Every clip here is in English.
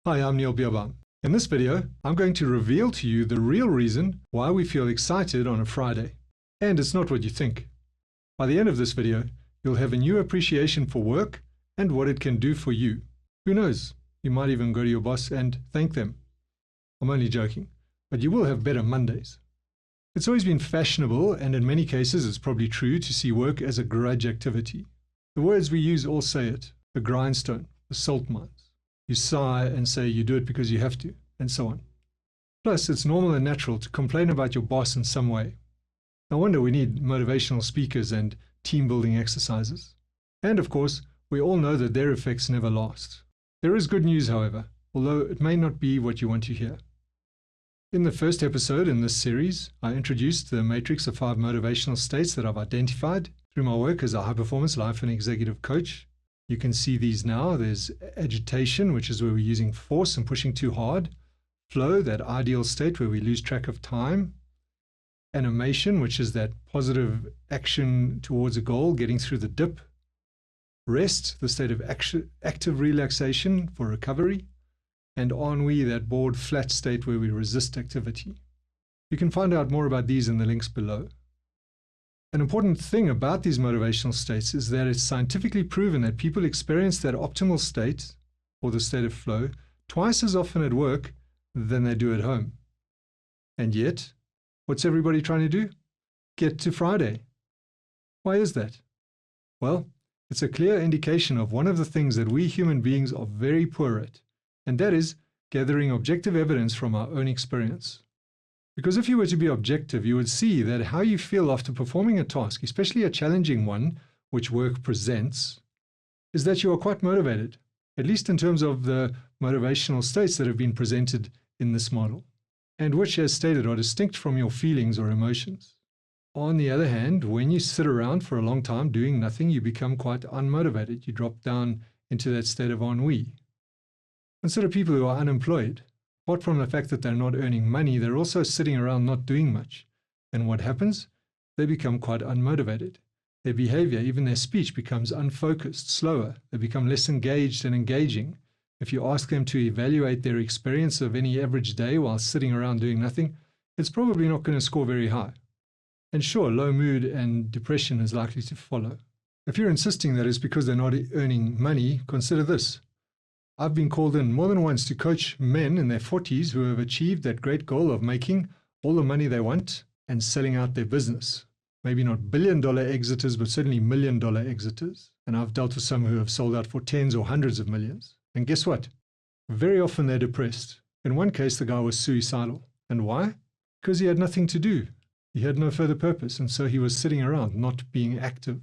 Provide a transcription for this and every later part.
Hi, I'm Bierbaum. In this video, I'm going to reveal to you the real reason why we feel excited on a Friday. And it's not what you think. By the end of this video, you'll have a new appreciation for work and what it can do for you. Who knows, you might even go to your boss and thank them. I'm only joking, but you will have better Mondays. It's always been fashionable, and in many cases it's probably true, to see work as a grudge activity. The words we use all say it: the grindstone, the salt mines. You sigh and say you do it because you have to, and so on. Plus, it's normal and natural to complain about your boss in some way. No wonder we need motivational speakers and team-building exercises. And of course, we all know that their effects never last. There is good news, however, although it may not be what you want to hear. In the first episode in this series, I introduced the matrix of 5 motivational states that I've identified through my work as a high-performance life and executive coach. You can see these now. There's agitation, which is where we're using force and pushing too hard. Flow, that ideal state where we lose track of time. Animation, which is that positive action towards a goal, getting through the dip. Rest, the state of active relaxation for recovery. And ennui, that bored, flat state where we resist activity. You can find out more about these in the links below. An important thing about these motivational states is that it's scientifically proven that people experience that optimal state, or the state of flow, twice as often at work than they do at home. And yet, what's everybody trying to do? Get to Friday. Why is that? Well, it's a clear indication of one of the things that we human beings are very poor at, and that is gathering objective evidence from our own experience. Because if you were to be objective, you would see that how you feel after performing a task, especially a challenging one, which work presents, is that you are quite motivated, at least in terms of the motivational states that have been presented in this model, and which, as stated, are distinct from your feelings or emotions. On the other hand, when you sit around for a long time doing nothing, you become quite unmotivated. You drop down into that state of ennui. Consider people who are unemployed. Apart from the fact that they're not earning money, they're also sitting around not doing much. And what happens? They become quite unmotivated. Their behavior, even their speech, becomes unfocused, slower. They become less engaged and engaging. If you ask them to evaluate their experience of any average day while sitting around doing nothing, it's probably not going to score very high. And sure, low mood and depression is likely to follow. If you're insisting that it's because they're not earning money, consider this. I've been called in more than once to coach men in their 40s who have achieved that great goal of making all the money they want and selling out their business. Maybe not billion-dollar exiters, but certainly million-dollar exiters. And I've dealt with some who have sold out for tens or hundreds of millions. And guess what? Very often they're depressed. In one case, the guy was suicidal. And why? Because he had nothing to do. He had no further purpose, and so he was sitting around, not being active.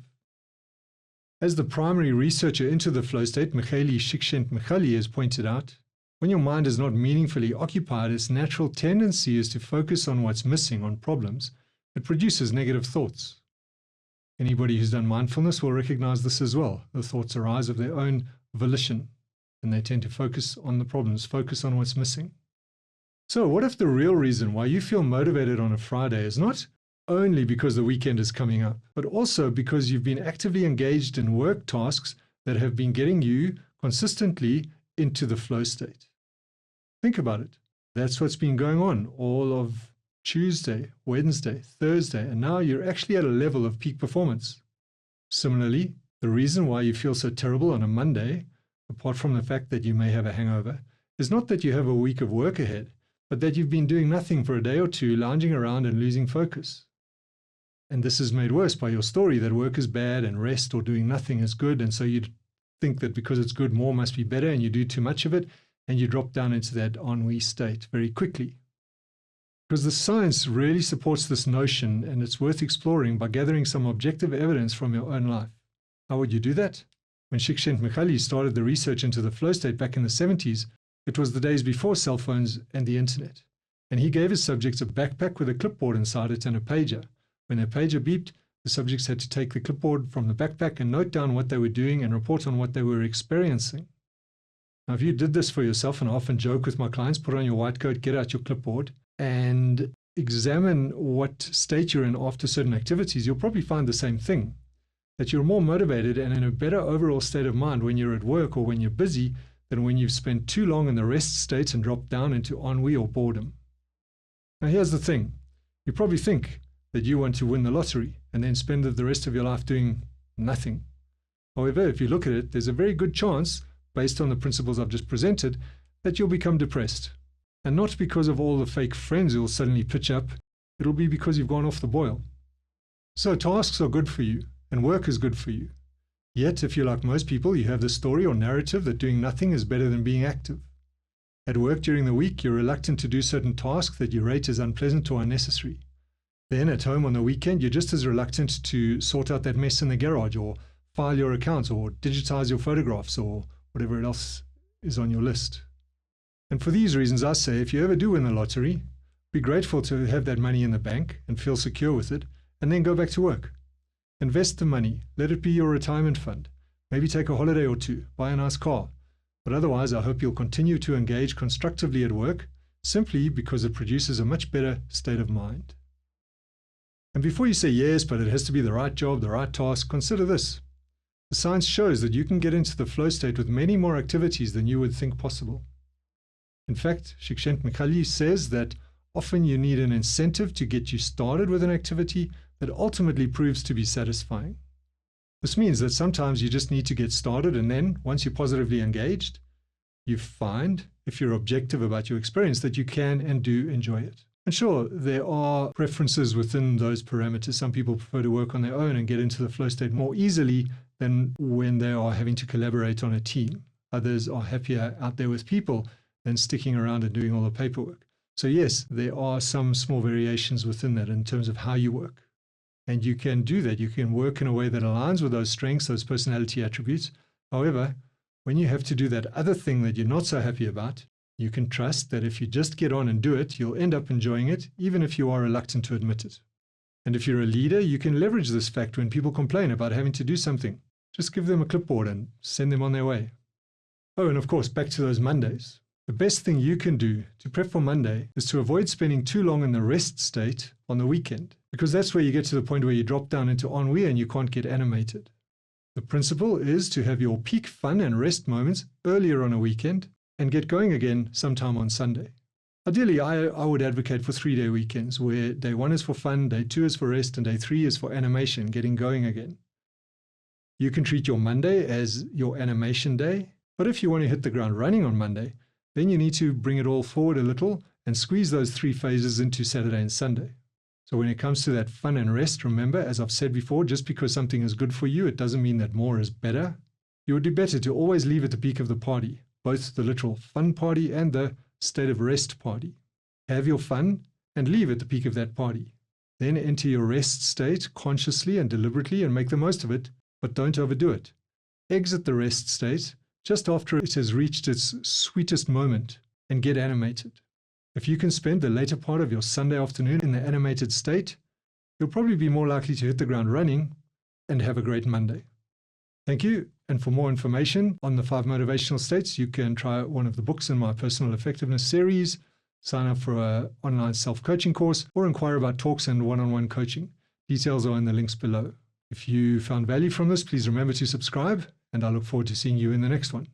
As the primary researcher into the flow state, Mihaly Csikszentmihalyi, has pointed out, when your mind is not meaningfully occupied, its natural tendency is to focus on what's missing, on problems. It produces negative thoughts. Anybody who's done mindfulness will recognize this as well. The thoughts arise of their own volition, and they tend to focus on the problems, focus on what's missing. So what if the real reason why you feel motivated on a Friday is not only because the weekend is coming up, but also because you've been actively engaged in work tasks that have been getting you consistently into the flow state? Think about it. That's what's been going on all of Tuesday, Wednesday, Thursday, and now you're actually at a level of peak performance. Similarly, the reason why you feel so terrible on a Monday, apart from the fact that you may have a hangover, is not that you have a week of work ahead, but that you've been doing nothing for a day or two, lounging around and losing focus. And this is made worse by your story that work is bad and rest or doing nothing is good, and so you think that because it's good, more must be better, and you do too much of it, and you drop down into that ennui state very quickly. Because the science really supports this notion, and it's worth exploring by gathering some objective evidence from your own life. How would you do that? When Csikszentmihalyi started the research into the flow state back in the 70s, it was the days before cell phones and the internet. And he gave his subjects a backpack with a clipboard inside it and a pager. When their pager beeped, the subjects had to take the clipboard from the backpack and note down what they were doing and report on what they were experiencing. Now, if you did this for yourself, and I often joke with my clients, put on your white coat, get out your clipboard, and examine what state you're in after certain activities, you'll probably find the same thing. That you're more motivated and in a better overall state of mind when you're at work or when you're busy than when you've spent too long in the rest state and dropped down into ennui or boredom. Now here's the thing. You probably think that you want to win the lottery and then spend the rest of your life doing nothing. However, if you look at it, there's a very good chance, based on the principles I've just presented, that you'll become depressed. And not because of all the fake friends who'll suddenly pitch up, it'll be because you've gone off the boil. So tasks are good for you, and work is good for you. Yet, if you're like most people, you have the story or narrative that doing nothing is better than being active. At work during the week, you're reluctant to do certain tasks that you rate as unpleasant or unnecessary. Then at home on the weekend, you're just as reluctant to sort out that mess in the garage, or file your accounts, or digitize your photographs, or whatever else is on your list. And for these reasons, I say, if you ever do win the lottery, be grateful to have that money in the bank and feel secure with it, and then go back to work. Invest the money. Let it be your retirement fund. Maybe take a holiday or two, buy a nice car. But otherwise, I hope you'll continue to engage constructively at work, simply because it produces a much better state of mind. And before you say yes, but it has to be the right job, the right task, consider this. The science shows that you can get into the flow state with many more activities than you would think possible. In fact, Csikszentmihalyi says that often you need an incentive to get you started with an activity that ultimately proves to be satisfying. This means that sometimes you just need to get started, and then, once you're positively engaged, you find, if you're objective about your experience, that you can and do enjoy it. And sure, there are preferences within those parameters. Some people prefer to work on their own and get into the flow state more easily than when they are having to collaborate on a team. Others are happier out there with people than sticking around and doing all the paperwork. So yes, there are some small variations within that in terms of how you work. And you can do that. You can work in a way that aligns with those strengths, those personality attributes. However, when you have to do that other thing that you're not so happy about, you can trust that if you just get on and do it, you'll end up enjoying it, even if you are reluctant to admit it. And if you're a leader, you can leverage this fact when people complain about having to do something. Just give them a clipboard and send them on their way. Oh, and of course, back to those Mondays. The best thing you can do to prep for Monday is to avoid spending too long in the rest state on the weekend, because that's where you get to the point where you drop down into ennui and you can't get animated. The principle is to have your peak fun and rest moments earlier on a weekend and get going again sometime on Sunday. Ideally, I would advocate for 3-day weekends where day 1 is for fun, day 2 is for rest, and day 3 is for animation, getting going again. You can treat your Monday as your animation day, but if you want to hit the ground running on Monday, then you need to bring it all forward a little and squeeze those 3 phases into Saturday and Sunday. So when it comes to that fun and rest, remember, as I've said before, just because something is good for you, it doesn't mean that more is better. You would do better to always leave at the peak of the party, both the literal fun party and the state of rest party. Have your fun and leave at the peak of that party. Then enter your rest state consciously and deliberately and make the most of it, but don't overdo it. Exit the rest state just after it has reached its sweetest moment and get animated. If you can spend the later part of your Sunday afternoon in the animated state, you'll probably be more likely to hit the ground running and have a great Monday. Thank you. And for more information on the 5 motivational states, you can try one of the books in my personal effectiveness series, sign up for an online self-coaching course, or inquire about talks and one-on-one coaching. Details are in the links below. If you found value from this, please remember to subscribe, and I look forward to seeing you in the next one.